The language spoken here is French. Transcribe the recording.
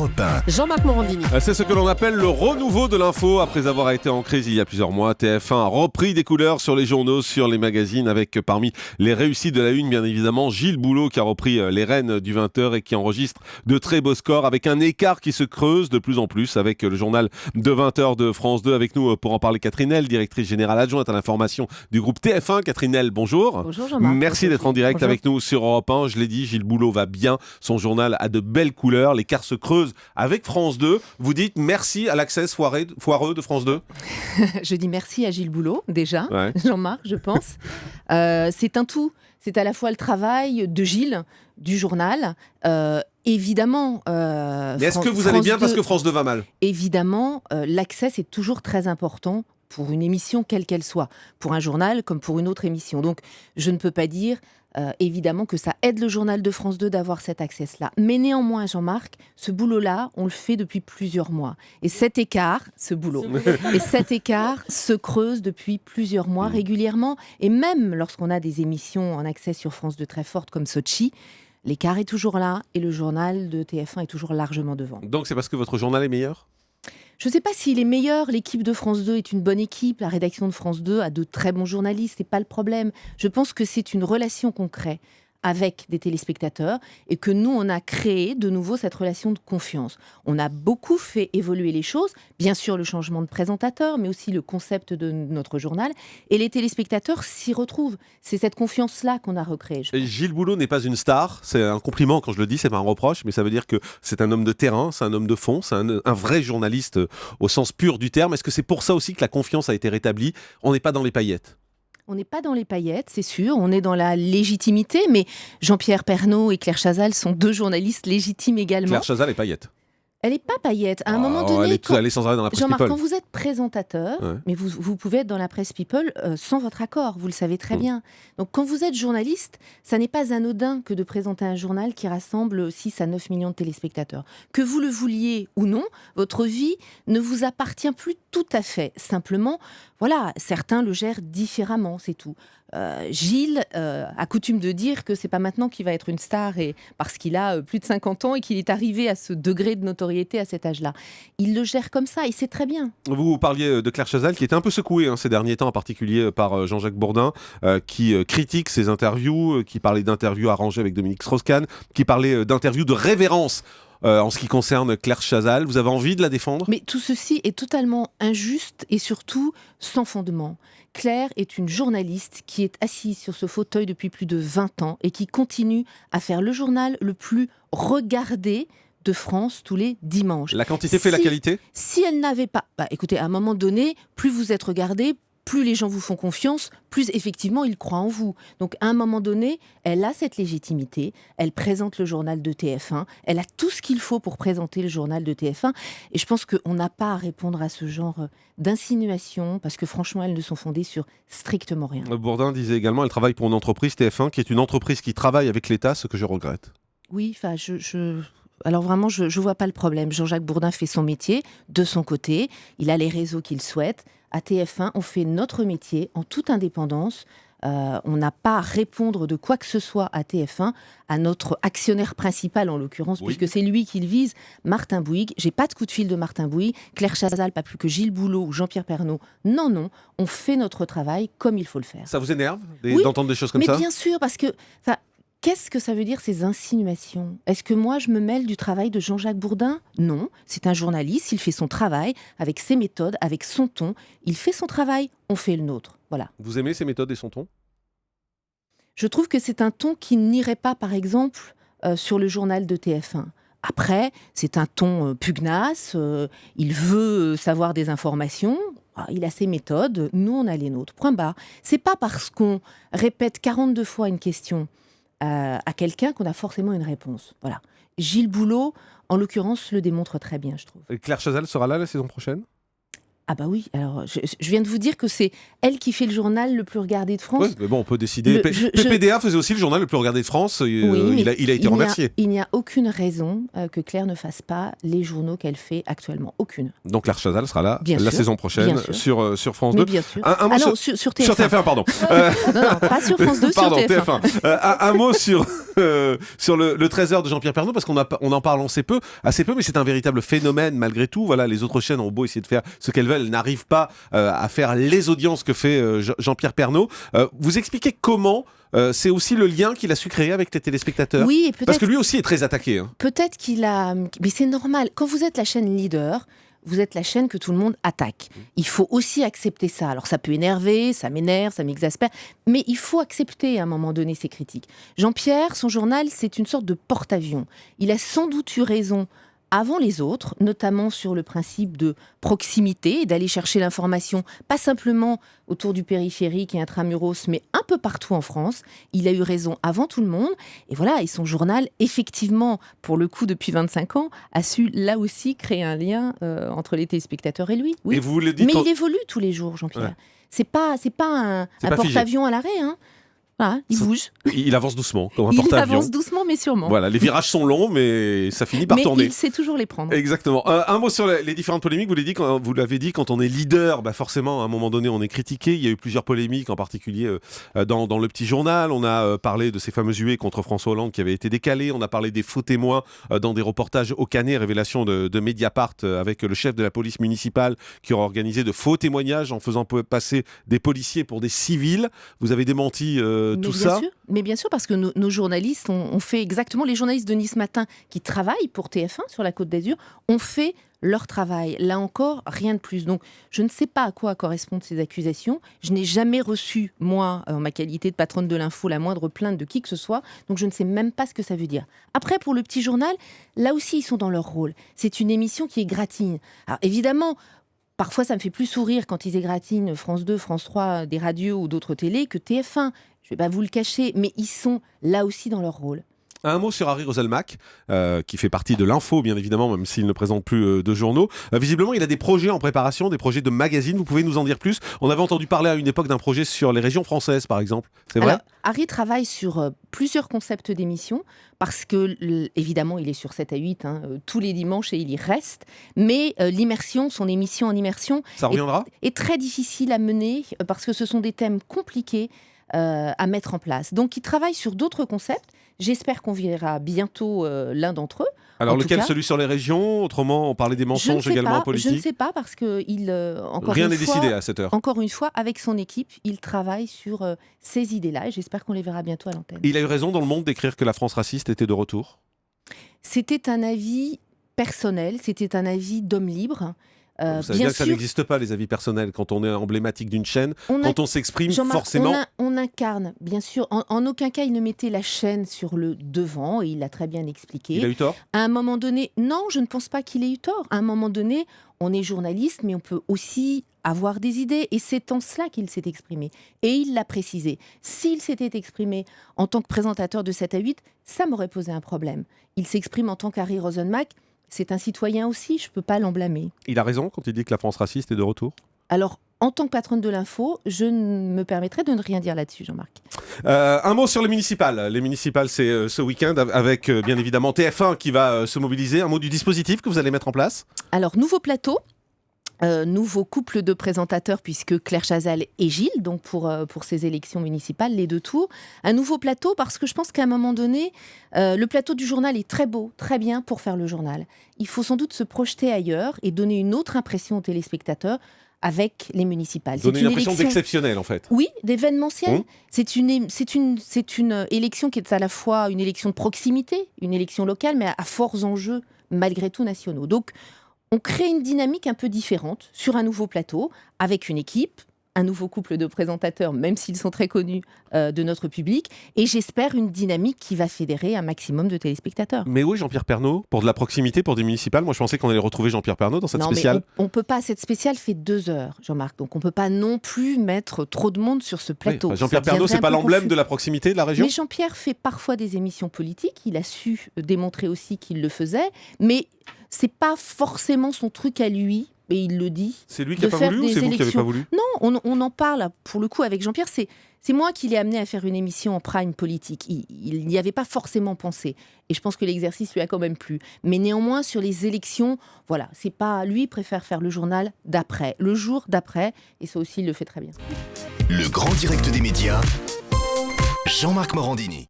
Europe 1. Jean-Marc Morandini. C'est ce que l'on appelle le renouveau de l'info. Après avoir été en crise il y a plusieurs mois, TF1 a repris des couleurs sur les journaux, sur les magazines, avec parmi les réussites de la une, bien évidemment, Gilles Boulot qui a repris les rênes du 20h et qui enregistre de très beaux scores, avec un écart qui se creuse de plus en plus avec le journal de 20h de France 2. Avec nous pour en parler, Catherine Nel, directrice générale adjointe à l'information du groupe TF1. Catherine Nel, bonjour. Bonjour Jean-Marc. Merci d'être en direct Bonjour. avec nous sur Europe 1. Je l'ai dit, Gilles Boulot va bien. Son journal a de belles couleurs. L'écart se creuse avec France 2. Vous dites merci à l'accès foireux de France 2 ? Je dis merci à Gilles Boulot, déjà, Ouais. Jean-Marc, je pense. C'est un tout. C'est à la fois le travail de Gilles, du journal, évidemment. Mais est-ce que vous allez bien parce que France 2 va mal ? Évidemment, l'accès, c'est toujours très important pour une émission quelle qu'elle soit, pour un journal comme pour une autre émission. Donc, je ne peux pas dire, évidemment, que ça aide le journal de France 2 d'avoir cet accès-là. Mais néanmoins, Jean-Marc, ce boulot-là, on le fait depuis plusieurs mois. Et cet écart, cet écart se creuse depuis plusieurs mois régulièrement. Et même lorsqu'on a des émissions en accès sur France 2 très fortes comme Sochi, l'écart est toujours là et le journal de TF1 est toujours largement devant. Donc c'est parce que votre journal est meilleur ? Je ne sais pas s'il est meilleur, l'équipe de France 2 est une bonne équipe, la rédaction de France 2 a de très bons journalistes, c'est pas le problème. Je pense que c'est une relation qu'on crée avec des téléspectateurs et que nous, on a créé de nouveau cette relation de confiance. On a beaucoup fait évoluer les choses, bien sûr le changement de présentateur, mais aussi le concept de notre journal, et les téléspectateurs s'y retrouvent. C'est cette confiance-là qu'on a recréée. Et Gilles Boulot n'est pas une star, c'est un compliment quand je le dis, c'est pas un reproche, mais ça veut dire que c'est un homme de terrain, c'est un homme de fond, c'est un vrai journaliste au sens pur du terme. Est-ce que c'est pour ça aussi que la confiance a été rétablie ? On n'est pas dans les paillettes. On n'est pas dans les paillettes, c'est sûr, on est dans la légitimité, mais Jean-Pierre Pernaut et Claire Chazal sont deux journalistes légitimes également. Claire Chazal est paillette. Elle n'est pas paillette. À un moment donné, elle est sans arrêt dans la presse Jean-Marc, people. quand vous êtes présentateur, Ouais. mais vous pouvez être dans la presse people sans votre accord, vous le savez très bien. Donc quand vous êtes journaliste, ça n'est pas anodin que de présenter un journal qui rassemble 6 à 9 millions de téléspectateurs. Que vous le vouliez ou non, votre vie ne vous appartient plus tout à fait. Simplement, voilà, certains le gèrent différemment, c'est tout. Gilles a coutume de dire que c'est pas maintenant qu'il va être une star et parce qu'il a plus de 50 ans et qu'il est arrivé à ce degré de notoriété à cet âge-là. Il le gère comme ça et c'est très bien. Vous parliez de Claire Chazal qui était un peu secouée ces derniers temps, en particulier par Jean-Jacques Bourdin, qui critique ses interviews, qui parlait d'interviews arrangées avec Dominique Strauss-Kahn, qui parlait d'interviews de révérence. En ce qui concerne Claire Chazal, vous avez envie de la défendre ? Mais tout ceci est totalement injuste et surtout sans fondement. Claire est une journaliste qui est assise sur ce fauteuil depuis plus de 20 ans et qui continue à faire le journal le plus regardé de France tous les dimanches. La quantité fait la qualité ? Si elle n'avait pas... écoutez, à un moment donné, plus vous êtes regardé, plus les gens vous font confiance, plus effectivement ils croient en vous. Donc à un moment donné, elle a cette légitimité, elle présente le journal de TF1, elle a tout ce qu'il faut pour présenter le journal de TF1, et je pense qu'on n'a pas à répondre à ce genre d'insinuations, parce que franchement elles ne sont fondées sur strictement rien. Bourdin disait également, elle travaille pour une entreprise, TF1, qui est une entreprise qui travaille avec l'État, ce que je regrette. Oui, enfin, alors vraiment, je ne vois pas le problème. Jean-Jacques Bourdin fait son métier de son côté. Il a les réseaux qu'il souhaite. À TF1, on fait notre métier en toute indépendance. On n'a pas à répondre de quoi que ce soit à TF1, à notre actionnaire principal en l'occurrence, Oui. puisque c'est lui qu'il vise, Martin Bouygues. J'ai pas de coup de fil de Martin Bouygues, Claire Chazal, pas plus que Gilles Boulot ou Jean-Pierre Pernaut. Non, on fait notre travail comme il faut le faire. Ça vous énerve Oui, d'entendre des choses comme mais ça ? bien sûr, parce que... Qu'est-ce que ça veut dire ces insinuations ? Est-ce que moi je me mêle du travail de Jean-Jacques Bourdin ? Non, c'est un journaliste, il fait son travail avec ses méthodes, avec son ton. Il fait son travail, on fait le nôtre. Voilà. Vous aimez ces méthodes et son ton ? Je trouve que c'est un ton qui n'irait pas, par exemple, sur le journal de TF1. Après, c'est un ton pugnace, il veut savoir des informations. Il a ses méthodes, nous on a les nôtres. Point barre. C'est pas parce qu'on répète 42 fois une question à quelqu'un qu'on a forcément une réponse. Voilà. Gilles Boulot, en l'occurrence, le démontre très bien, je trouve. Claire Chazal sera là la saison prochaine ? Ah bah oui, alors je viens de vous dire que c'est elle qui fait le journal le plus regardé de France. Oui, mais bon, on peut décider. PPDA faisait aussi le journal le plus regardé de France. Il a été remercié. Il n'y a aucune raison que Claire ne fasse pas les journaux qu'elle fait actuellement. Aucune. Donc Claire Chazal sera là bien la sûr, saison prochaine sur France 2. Mais bien sûr. Un mot sur TF1. Sur TF1, pardon. Non, pas sur France 2, pardon, sur TF1. Un mot sur... sur le trésor de Jean-Pierre Pernaut, parce qu'on en parle assez peu, mais c'est un véritable phénomène malgré tout. Voilà, les autres chaînes ont beau essayer de faire ce qu'elles veulent, elles n'arrivent pas à faire les audiences que fait Jean-Pierre Pernaut. Vous expliquez comment c'est aussi le lien qu'il a su créer avec les téléspectateurs. Oui, et peut-être, parce que lui aussi est très attaqué. Hein. Peut-être qu'il a... Mais c'est normal. Quand vous êtes la chaîne leader, vous êtes la chaîne que tout le monde attaque. Il faut aussi accepter ça. Alors ça peut énerver, ça m'énerve, ça m'exaspère, mais il faut accepter à un moment donné ces critiques. Jean-Pierre, son journal, c'est une sorte de porte-avions. Il a sans doute eu raison avant les autres, notamment sur le principe de proximité, d'aller chercher l'information, pas simplement autour du périphérique et intramuros, mais un peu partout en France. Il a eu raison avant tout le monde. Et voilà, et son journal, effectivement, pour le coup, depuis 25 ans, a su là aussi créer un lien entre les téléspectateurs et lui. Oui. Et vous le dites mais il évolue tous les jours, Jean-Pierre. Ouais. C'est pas un porte-avions à l'arrêt, hein. Ah, il bouge. Il avance doucement, comme un porte-avions. Il avance doucement, mais sûrement. Voilà, les virages sont longs, mais ça finit par tourner. Mais il sait toujours les prendre. Exactement. Un mot sur les différentes polémiques. Vous l'avez dit, quand on est leader, forcément, à un moment donné, on est critiqué. Il y a eu plusieurs polémiques, en particulier dans le petit journal. On a parlé de ces fameuses huées contre François Hollande qui avaient été décalées. On a parlé des faux témoins dans des reportages au Canet, révélation de Mediapart, avec le chef de la police municipale qui aurait organisé de faux témoignages en faisant passer des policiers pour des civils. Vous avez démenti tout ça. Mais bien sûr, parce que nos journalistes ont fait exactement, les journalistes de Nice Matin qui travaillent pour TF1 sur la Côte d'Azur, ont fait leur travail. Là encore, rien de plus. Donc, je ne sais pas à quoi correspondent ces accusations. Je n'ai jamais reçu, moi, en ma qualité de patronne de l'info, la moindre plainte de qui que ce soit. Donc, je ne sais même pas ce que ça veut dire. Après, pour le petit journal, là aussi, ils sont dans leur rôle. C'est une émission qui égratigne. Alors, évidemment, parfois, ça me fait plus sourire quand ils égratignent France 2, France 3, des radios ou d'autres télés que TF1. Je ne vais pas vous le cacher, mais ils sont là aussi dans leur rôle. Un mot sur Harry Roselmack, qui fait partie de l'info, bien évidemment, même s'il ne présente plus de journaux. Visiblement, il a des projets en préparation, des projets de magazines. Vous pouvez nous en dire plus? On avait entendu parler à une époque d'un projet sur les régions françaises, par exemple. C'est vrai? Alors, Harry travaille sur plusieurs concepts d'émissions, parce que, évidemment, il est sur 7 à 8 tous les dimanches et il y reste. Mais l'immersion, son émission en immersion, ça reviendra est très difficile à mener, parce que ce sont des thèmes compliqués à mettre en place. Donc, il travaille sur d'autres concepts. J'espère qu'on verra bientôt l'un d'entre eux. Alors, lequel? Celui sur les régions? Autrement, on parlait des mensonges également politiques. Je ne sais pas, parce que rien n'est décidé à cette heure. Encore une fois, avec son équipe, il travaille sur ces idées-là et j'espère qu'on les verra bientôt à l'antenne. Il a eu raison dans Le Monde d'écrire que la France raciste était de retour? C'était un avis personnel, c'était un avis d'homme libre. Vous savez bien que ça n'existe pas, les avis personnels, quand on est emblématique d'une chaîne, quand on s'exprime, forcément... On incarne, bien sûr. En aucun cas, il ne mettait la chaîne sur le devant, et il l'a très bien expliqué. Il a eu tort? À un moment donné, non, je ne pense pas qu'il ait eu tort. À un moment donné, on est journaliste, mais on peut aussi avoir des idées, et c'est en cela qu'il s'est exprimé. Et il l'a précisé. S'il s'était exprimé en tant que présentateur de 7 à 8, ça m'aurait posé un problème. Il s'exprime en tant qu'Harry Roselmack. C'est un citoyen aussi, je ne peux pas l'en blâmer. Il a raison quand il dit que la France raciste est de retour? Alors, en tant que patronne de l'info, je me permettrai de ne rien dire là-dessus, Jean-Marc. Un mot sur les municipales. Les municipales, c'est ce week-end, avec bien évidemment TF1 qui va se mobiliser. Un mot du dispositif que vous allez mettre en place? Alors, nouveau plateau. Nouveau couple de présentateurs, puisque Claire Chazal et Gilles, donc pour ces élections municipales, les 2 tours. Un nouveau plateau, parce que je pense qu'à un moment donné, le plateau du journal est très beau, très bien pour faire le journal. Il faut sans doute se projeter ailleurs et donner une autre impression aux téléspectateurs avec les municipales. Donner une impression d'exceptionnel, en fait. Oui, d'événementiel. C'est une élection qui est à la fois une élection de proximité, une élection locale, mais à forts enjeux, malgré tout, nationaux. Donc, on crée une dynamique un peu différente sur un nouveau plateau, avec une équipe, un nouveau couple de présentateurs, même s'ils sont très connus de notre public, et j'espère une dynamique qui va fédérer un maximum de téléspectateurs. Mais où est Jean-Pierre Pernaut? Pour de la proximité, pour des municipales? Moi, je pensais qu'on allait retrouver Jean-Pierre Pernaut dans cette spéciale. On ne peut pas, cette spéciale fait 2 heures, Jean-Marc, donc on ne peut pas non plus mettre trop de monde sur ce plateau. Oui, Jean-Pierre Pernaut, c'est pas l'emblème de la proximité de la région? Mais Jean-Pierre fait parfois des émissions politiques, il a su démontrer aussi qu'il le faisait, mais c'est pas forcément son truc à lui, et il le dit. C'est lui qui n'a pas voulu ou c'est vous qui n'avez pas voulu? Non, on en parle pour le coup avec Jean-Pierre. C'est moi qui l'ai amené à faire une émission en prime politique. Il n'y avait pas forcément pensé. Et je pense que l'exercice lui a quand même plu. Mais néanmoins, sur les élections, voilà, c'est pas lui préfère faire le journal d'après, le jour d'après. Et ça aussi, il le fait très bien. Le grand direct des médias, Jean-Marc Morandini.